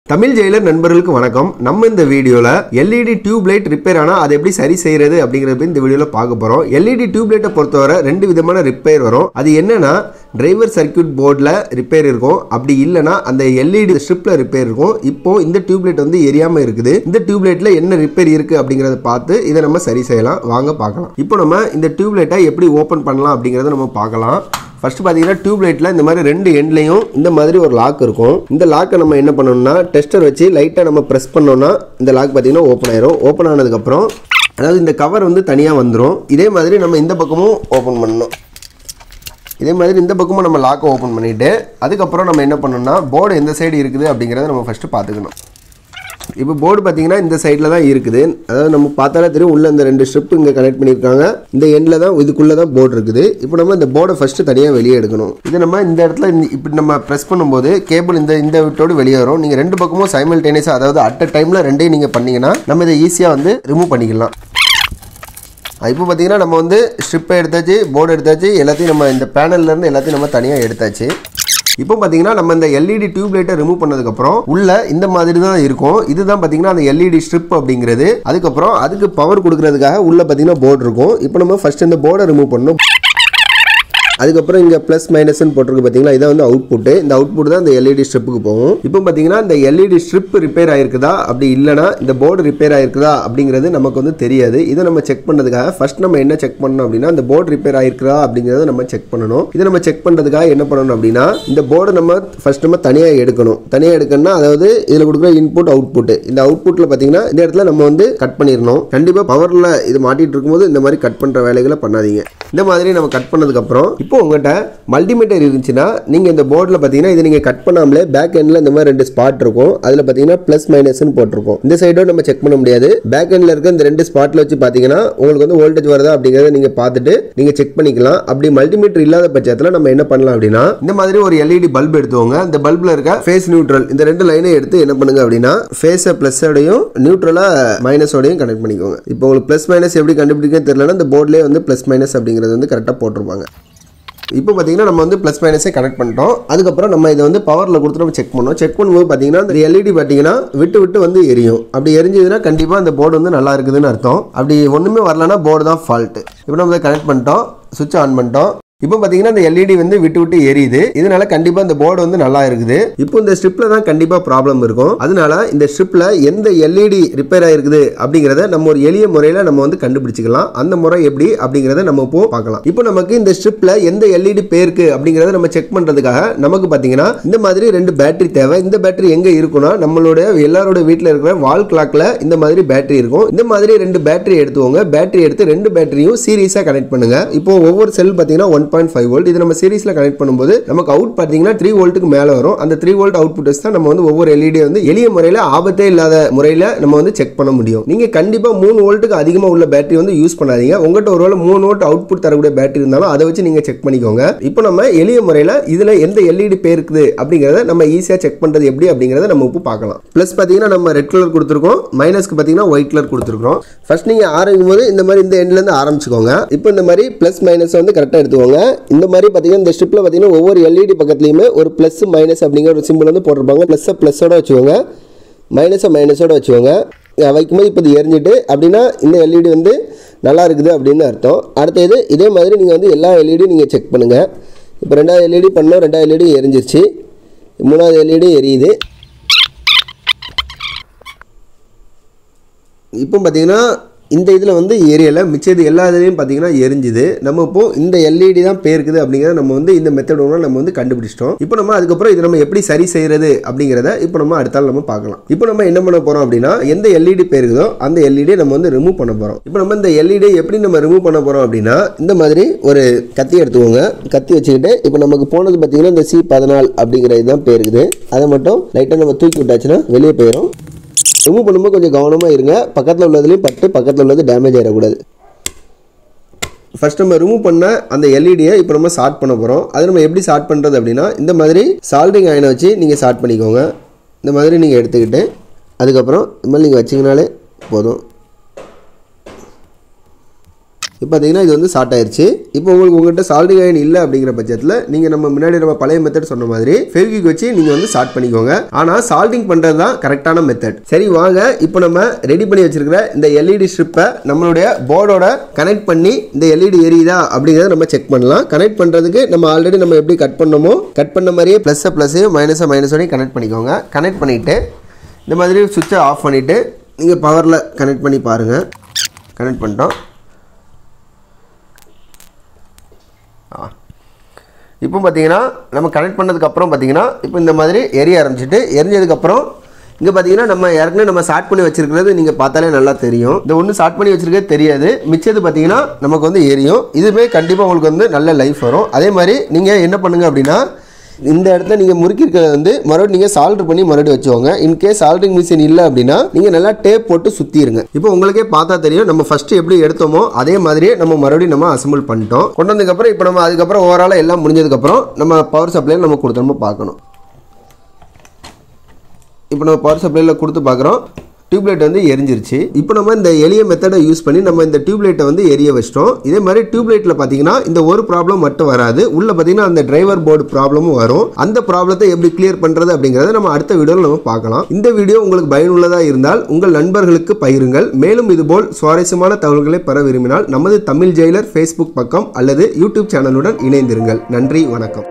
Tamil Jailer நண்பர்களுக்கு வணக்கம். நம்ம இந்த வீடியோல LED டியூப் லைட் ரிப்பேர் ஆனா அதை எப்படி சரி செய்யறது அப்படிங்கறது இந்த வீடியோல பார்க்க போறோம். LED டியூப் லைட்டை பொறுத்தவரை ரெண்டு விதமான ரிப்பேர் வரும். அது என்னன்னா டிரைவர் சர்க்யூட் போர்டில் ரிப்பேர் இருக்கும், அப்படி இல்லைனா அந்த LED ஸ்ட்ரிப்ல ரிப்பேர் இருக்கும். இப்போ இந்த டியூப் லைட் வந்து எரியாம இருக்குது. இந்த டியூப் லைட்ல என்ன ரிப்பேர் இருக்கு அப்படிங்கறத பார்த்து இதை நம்ம சரி செய்யலாம். வாங்க பார்க்கலாம். இப்போ நம்ம இந்த டியூப் லைட்டை எப்படி ஓபன் பண்ணலாம் அப்படிங்கறத நம்ம பார்க்கலாம். ஃபர்ஸ்ட் பார்த்தீங்கன்னா டியூப் லைட்டில் இந்த மாதிரி ரெண்டு எண்ட்லையும் இந்த மாதிரி ஒரு லாக் இருக்கும். இந்த லாக்கை நம்ம என்ன பண்ணணும்னா டெஸ்டர் வச்சு லைட்டாக நம்ம ப்ரெஸ் பண்ணோம்னா இந்த லாக் பார்த்தீங்கன்னா ஓப்பன் ஆயிரும். ஓப்பன் ஆனதுக்கப்புறம் அதாவது இந்த கவர் வந்து தனியாக வந்துடும். இதே மாதிரி நம்ம இந்த பக்கமும் ஓப்பன் பண்ணணும். இதே மாதிரி இந்த பக்கமும் நம்ம லாக்கை ஓப்பன் பண்ணிவிட்டு அதுக்கப்புறம் நம்ம என்ன பண்ணணும்னா போர்டு எந்த சைடு இருக்குது அப்படிங்கிறத நம்ம ஃபஸ்ட்டு பார்த்துக்கணும். இப்போ போர்டு பார்த்தீங்கன்னா இந்த சைடில் தான் இருக்குது. அதாவது நம்ம பார்த்தாலே தெரியும் உள்ள இந்த ரெண்டு ஸ்ட்ரிப் இங்கே கனெக்ட் பண்ணியிருக்காங்க. இந்த எண்டில் தான் இதுக்குள்ளே தான் போர்டு இருக்குது. இப்போ நம்ம இந்த போர்டை ஃபஸ்ட்டு தனியாக வெளியே எடுக்கணும். இது நம்ம இந்த இடத்துல இப்படி நம்ம ப்ரெஸ் பண்ணும்போது கேபிள் இந்த விட்டோடு வெளியே வரும். நீங்கள் ரெண்டு பக்கமும் சைமல்டேனியஸாக அதாவது அட் அ டைமில் ரெண்டையும் நீங்கள் பண்ணிங்கன்னா நம்ம இதை ஈஸியாக வந்து ரிமூவ் பண்ணிக்கலாம். இப்போ பார்த்தீங்கன்னா நம்ம வந்து ஸ்ட்ரிப்பை எடுத்தாச்சு, போர்டு எடுத்தாச்சு, எல்லாத்தையும் நம்ம இந்த பேனல்லேருந்து எல்லாத்தையும் நம்ம தனியாக எடுத்தாச்சு. இப்போ பார்த்தீங்கன்னா நம்ம இந்த LED டியூப் லைட்டை ரிமூவ் பண்ணதுக்கப்புறம் உள்ள இந்த மாதிரி தான் இருக்கும். இதுதான் பார்த்தீங்கன்னா அந்த LED ஸ்ட்ரிப் அப்படிங்கிறது. அதுக்கப்புறம் அதுக்கு பவர் கொடுக்கறதுக்காக உள்ள பார்த்தீங்கன்னா போர்டு இருக்கும். இப்போ நம்ம ஃபர்ஸ்ட் இந்த போர்டை ரிமூவ் பண்ணணும். அதுக்கப்புறம் இங்கே ப்ளஸ் மைனஸ்ன்னு போட்டிருக்கு பார்த்தீங்களா, இதை வந்து அவுட்புட்டு. இந்த அவுட்புட் தான் இந்த LED ஸ்ட்ரிப்புக்கு போகும். இப்போ பார்த்தீங்கன்னா இந்த LED ஸ்ட்ரிப் ரிப்பேர் ஆயிருக்குதா அப்படி இல்லைனா இந்த போர்டு ரிப்பேர் ஆயிருக்குதா அப்படிங்கிறது நமக்கு வந்து தெரியாது. இதை நம்ம செக் பண்ணதுக்காக ஃபர்ஸ்ட் நம்ம என்ன செக் பண்ணணும் அப்படின்னா இந்த போர்டு ரிப்பேர் ஆயிருக்குதா அப்படிங்கிறத நம்ம செக் பண்ணணும். இதை நம்ம செக் பண்ணுறதுக்காக என்ன பண்ணணும் அப்படின்னா இந்த போர்டை நம்ம ஃபர்ஸ்ட் நம்ம தனியாக எடுக்கணும். தனியாக எடுக்கணும்னா அதாவது இதில் கொடுக்குற இன்புட் அவுட்புட், இந்த அவுட்புட்டில் பார்த்தீங்கன்னா இந்த இடத்துல நம்ம வந்து கட் பண்ணிடணும். கண்டிப்பாக பவரில் இது மாட்டிட்டு இருக்கும்போது இந்த மாதிரி கட் பண்ணுற வேலைகளை பண்ணாதீங்க. இந்த மாதிரி நம்ம கட் பண்ணதுக்கப்புறம் இப்போ உங்கள்கிட்ட மல்டிமீட்டர் இருந்துச்சுன்னா நீங்கள் இந்த போர்டில் பார்த்தீங்கன்னா இதை நீங்கள் கட் பண்ணாமலே பேக் எண்டில் இந்த மாதிரி ரெண்டு ஸ்பாட் இருக்கும். அதில் பார்த்தீங்கன்னா ப்ளஸ் மைனஸ்ன்னு போட்டிருக்கும். இந்த சைடோ நம்ம செக் பண்ண முடியாது. பேக் எண்டில் இருக்க இந்த ரெண்டு ஸ்பாட்டில் வச்சு பார்த்தீங்கன்னா உங்களுக்கு வந்து வோல்டேஜ் வருதா அப்படிங்கிறத நீங்கள் பார்த்துட்டு நீங்கள் செக் பண்ணிக்கலாம். அப்படி மல்டிமீட்டர் இல்லாத பட்சத்தில் நம்ம என்ன பண்ணலாம் அப்படின்னா இந்த மாதிரி ஒரு LED பல்ப் எடுத்துவோங்க. இந்த பல்பில் இருக்க ஃபேஸ் நியூட்ரல் இந்த ரெண்டு லைனை எடுத்து என்ன பண்ணுங்க அப்படின்னா ஃபேஸை ப்ளஸோடையும் நியூட்ரலா மைனஸோடையும் கனெக்ட் பண்ணிக்கோங்க. இப்போ உங்களுக்கு ப்ளஸ் மைனஸ் எப்படி கண்டுபிடிக்க தெரியலன்னா இந்த போர்ட்லேயே வந்து ப்ளஸ் மைனஸ் அப்படிங்கிறது வந்து கரெக்டாக போட்டிருப்பாங்க. இப்போ பார்த்தீங்கன்னா நம்ம வந்து ப்ளஸ் மைனஸை கனெக்ட் பண்ணிட்டோம். அதுக்கப்புறம் நம்ம இதை வந்து பவரில் கொடுத்து நம்ம செக் பண்ணோம். செக் பண்ணும்போது பார்த்தீங்கன்னா இந்த LED பார்த்தீங்கன்னா விட்டு வந்து எரியும். அப்படி எரிஞ்சதுன்னா கண்டிப்பாக அந்த போர்டு வந்து நல்லா இருக்குதுன்னு அர்த்தம். அப்படி ஒன்றுமே வரலன்னா போர்டு தான் ஃபால்ட்டு. இப்போ நம்ம இதை கனெக்ட் பண்ணிட்டோம், சுவிட்ச் ஆன் பண்ணிட்டோம். இப்போ பார்த்தீங்கன்னா இந்த LED வந்து விட்டு எரியுது. இதனால கண்டிப்பாக இந்த போர்டு வந்து நல்லா இருக்குது. இப்போ இந்த ஸ்ட்ரிப்ல தான் கண்டிப்பாக ப்ராப்ளம் இருக்கும். அதனால இந்த ஸ்ட்ரிப்ல எந்த LED ரிப்பேர் ஆயிருக்குது அப்படிங்கிறத நம்ம ஒரு எளிய முறையில் நம்ம வந்து கண்டுபிடிச்சிக்கலாம். அந்த முறை எப்படி அப்படிங்கிறத நம்ம இப்போ பார்க்கலாம். இப்போ நமக்கு இந்த ஸ்ட்ரிப்ல எந்த LED பேருக்கு அப்படிங்கிறத நம்ம செக் பண்றதுக்காக நமக்கு பார்த்தீங்கன்னா இந்த மாதிரி ரெண்டு பேட்டரி தேவை. இந்த பேட்டரி எங்க இருக்குன்னா நம்மளோட எல்லாரோட வீட்டில் இருக்கிற வால் கிளாக்ல இந்த மாதிரி பேட்டரி இருக்கும். இந்த மாதிரி ரெண்டு பேட்டரி எடுத்துவோங்க. பேட்டரி எடுத்து ரெண்டு பேட்டரியும் சீரிஸா கனெக்ட் பண்ணுங்க. இப்போ ஒவ்வொரு செல் பார்த்தீங்கன்னா 1.5 வோல்ட். இது நம்ம சீரிஸ்ல கனெக்ட் பண்ணும்போது நமக்கு அவுட் பாத்தீங்கன்னா 3 வோல்ட்டுக்கு மேல வரும். அந்த 3 வோல்ட் அவுட்புட் தான் நம்ம வந்து ஒவ்வொரு LED வந்து எளிய முறையில் ஆபத்தே இல்லாத முறையில் நம்ம வந்து செக் பண்ண முடியும். நீங்க கண்டிப்பா 3 வோல்ட்டுக்கு அதிகமா உள்ள பேட்டரி வந்து யூஸ் பண்ணாதீங்க. உங்கள்கிட்ட ஒருவேளை 3 வோல்ட் அவுட்புட் தரக்கூடிய பேட்டரி இருந்தாலும் அதை வச்சு நீங்க செக் பண்ணிக்கோங்க. இப்போ நம்ம எளிய முறையில் இதுல எந்த LED பேருக்குது அப்படிங்கறத நம்ம ஈஸியா செக் பண்றது எப்படி அப்படிங்கறத நம்ம இப்போ பார்க்கலாம். பிளஸ் பாத்தீங்கன்னா நம்ம ரெட் கலர் கொடுத்துருக்கோம், மைனஸ்க்கு பாத்தீங்கன்னா ஒயிட் கலர் கொடுத்துருக்கோம். ஃபர்ஸ்ட் நீங்க ஆரம்பிக்கும் போது இந்த மாதிரி இந்த எண்ட்ல இருந்து ஆரம்பிச்சுக்கோங்க. இப்போ இந்த மாதிரி பிளஸ் மைனஸ் வந்து கரெக்டா எடுத்துக்கோங்க. இந்த மாதிரி பார்த்தீங்கன்னா இந்த ஸ்ட்ரிப்ல பார்த்தீங்கன்னா ஒவ்வொரு LED பக்கத்துலையுமே ஒரு ப்ளஸ் மைனஸ் அப்படிங்கிற ஒரு சிம்பிள் வந்து போட்டிருப்பாங்க. ப்ளஸ்ஸோட வச்சுக்கோங்க, மைனஸோட வச்சுக்கோங்க. வைக்கும்போது இப்போ இது எரிஞ்சிட்டு அப்படின்னா இந்த LED வந்து நல்லா இருக்குது அப்படின்னு அர்த்தம். அடுத்தது இதே மாதிரி நீங்கள் வந்து எல்லா LED நீங்கள் செக் பண்ணுங்கள். இப்போ ரெண்டாவது LED பண்ணோம், ரெண்டாவது LED எரிஞ்சிருச்சு, மூணாவது LED எரியுது. இப்போ பார்த்தீங்கன்னா இந்த இதில் வந்து ஏரியாவில் மிச்சது எல்லா இதுலேயும் பார்த்தீங்கன்னா எரிஞ்சுது. நம்ம இப்போ இந்த LED தான் பேருக்குது அப்படிங்கிறத நம்ம வந்து இந்த மெத்தட் நம்ம வந்து கண்டுபிடிச்சிட்டோம். இப்போ நம்ம அதுக்கப்புறம் இதை நம்ம எப்படி சரி செய்யறது அப்படிங்கிறத இப்போ நம்ம அடுத்தால் நம்ம பார்க்கலாம். இப்போ நம்ம என்ன பண்ண போகிறோம் அப்படின்னா எந்த LED பேருக்குதோ அந்த LED நம்ம வந்து ரிமூவ் பண்ண போகிறோம். இப்போ நம்ம இந்த LED எப்படி நம்ம ரிமூவ் பண்ண போகிறோம் அப்படின்னா இந்த மாதிரி ஒரு கத்தி எடுத்துக்கோங்க. கத்தி வச்சுக்கிட்டு இப்போ நமக்கு போனது பார்த்தீங்கன்னா இந்த C14 அப்படிங்கிற இதுதான் பேருக்குது. அதை மட்டும் லைட்டாக நம்ம தூக்கி விட்டாச்சுன்னா வெளியே போயிடும். ரிமூவ் பண்ணும்போது கொஞ்சம் கவனமாக இருங்க. பக்கத்தில் உள்ளதுலேயும் பட்டு பக்கத்தில் உள்ளது டேமேஜ் ஆகிடக்கூடாது. ஃபர்ஸ்ட் நம்ம ரிமூவ் பண்ண அந்த LEDயை இப்போ நம்ம ஷார்ட் பண்ண போகிறோம். அது நம்ம எப்படி ஷார்ட் பண்ணுறது அப்படின்னா இந்த மாதிரி சால்டரிங் அயனை வச்சு நீங்கள் ஷார்ட் பண்ணிக்கோங்க. இந்த மாதிரி நீங்கள் எடுத்துக்கிட்டு அதுக்கப்புறம் இந்த மாதிரி நீங்கள் வச்சிங்கனாலே போதும். இப்போ பார்த்தீங்கன்னா இது வந்து ஷார்ட் ஆயிருச்சு. இப்போ உங்களுக்கு உங்கள்கிட்ட சால்டிங் அயன் இல்லை அப்படிங்கிற பட்சத்தில் நீங்கள் நம்ம பழைய மெத்தட் சொன்ன மாதிரி ஃபெவிக்விக் வச்சு நீங்கள் வந்து ஷார்ட் பண்ணிக்கோங்க. ஆனால் சால்டிங் பண்ணுறது தான் கரெக்டான மெத்தட். சரி வாங்க, இப்போ நம்ம ரெடி பண்ணி வச்சிருக்கிற இந்த எல்இடி ஸ்ட்ரிப்பை நம்மளுடைய போர்டோட கனெக்ட் பண்ணி இந்த எல்இடி எரியுதா அப்படிங்கிறத நம்ம செக் பண்ணலாம். கனெக்ட் பண்ணுறதுக்கு நம்ம ஆல்ரெடி நம்ம எப்படி கட் பண்ணோமோ கட் பண்ண மாதிரியே ப்ளஸ்ஸை ப்ளஸ்ஸையும் மைனஸோடையும் கனெக்ட் பண்ணிக்கோங்க. கனெக்ட் பண்ணிவிட்டு இந்த மாதிரி சுவிட்சை ஆஃப் பண்ணிவிட்டு நீங்கள் பவரில் கனெக்ட் பண்ணி பாருங்கள். கனெக்ட் பண்ணிட்டோம். இப்போ பார்த்தீங்கன்னா நம்ம கனெக்ட் பண்ணதுக்கப்புறம் பார்த்தீங்கன்னா இப்போ இந்த மாதிரி எரிய ஆரம்பிச்சிட்டு எரிஞ்சதுக்கப்புறம் இங்கே பார்த்தீங்கன்னா நம்ம ஏற்கனவே நம்ம ஷார்ட் பண்ணி வச்சிருக்கிறது நீங்கள் பார்த்தாலே நல்லா தெரியும். இந்த ஒன்று ஷார்ட் பண்ணி வச்சிருக்கிறது தெரியாது, மிச்சது பார்த்தீங்கன்னா நமக்கு வந்து எரியும். இதுவே கண்டிப்பாக உங்களுக்கு வந்து நல்ல லைஃப் வரும். அதே மாதிரி நீங்கள் என்ன பண்ணுங்கள் அப்படின்னா இந்த இடத்துல நீங்கள் முறுக்கிருக்கிறத வந்து மறுபடியும் நீங்கள் சால்டர் பண்ணி மறுபடியும் வச்சுக்கோங்க. இன்கேஸ் சால்டரிங் மிஷின் இல்லை அப்படின்னா நீங்கள் நல்லா டேப் போட்டு சுற்றிடுங்க. இப்போ உங்களுக்கே பார்த்தா தெரியும் நம்ம ஃபஸ்ட்டு எப்படி எடுத்தோமோ அதே மாதிரியே நம்ம மறுபடியும் நம்ம அசம்பிள் பண்ணிட்டோம். கொண்டு வந்ததுக்கப்புறம் இப்போ நம்ம அதுக்கப்புறம் ஓவராலாக எல்லாம் முடிஞ்சதுக்கப்புறம் நம்ம பவர் சப்ளையில் நம்ம கொடுத்து பார்க்கணும். இப்போ நம்ம பவர் சப்ளையில் கொடுத்து பார்க்குறோம். டியூப்லைட் வந்து எரிஞ்சிருச்சு. இப்போ நம்ம இந்த எளிய மெத்தடை யூஸ் பண்ணி நம்ம இந்த டியூப்லைட்டை வந்து எரிய வச்சிட்டோம். இதே மாதிரி டியூப்லைட்டில் பார்த்தீங்கன்னா இந்த ஒரு ப்ராப்ளம் மட்டும் வராது, உள்ள பார்த்தீங்கன்னா அந்த டிரைவர் போர்டு ப்ராப்ளமும் வரும். அந்த ப்ராப்ளத்தை எப்படி கிளியர் பண்ணுறது அப்படிங்கிறத நம்ம அடுத்த வீடியோவில் நம்ம பார்க்கலாம். இந்த வீடியோ உங்களுக்கு பயனுள்ளதாக இருந்தால் உங்கள் நண்பர்களுக்கு பகிருங்கள். மேலும் இதுபோல் சுவாரஸ்யமான தகவல்களை பெற விரும்பினால் நமது தமிழ் ஜெயிலர் ஃபேஸ்புக் பக்கம் அல்லது யூடியூப் சேனலுடன் இணைந்திருங்கள். நன்றி, வணக்கம்.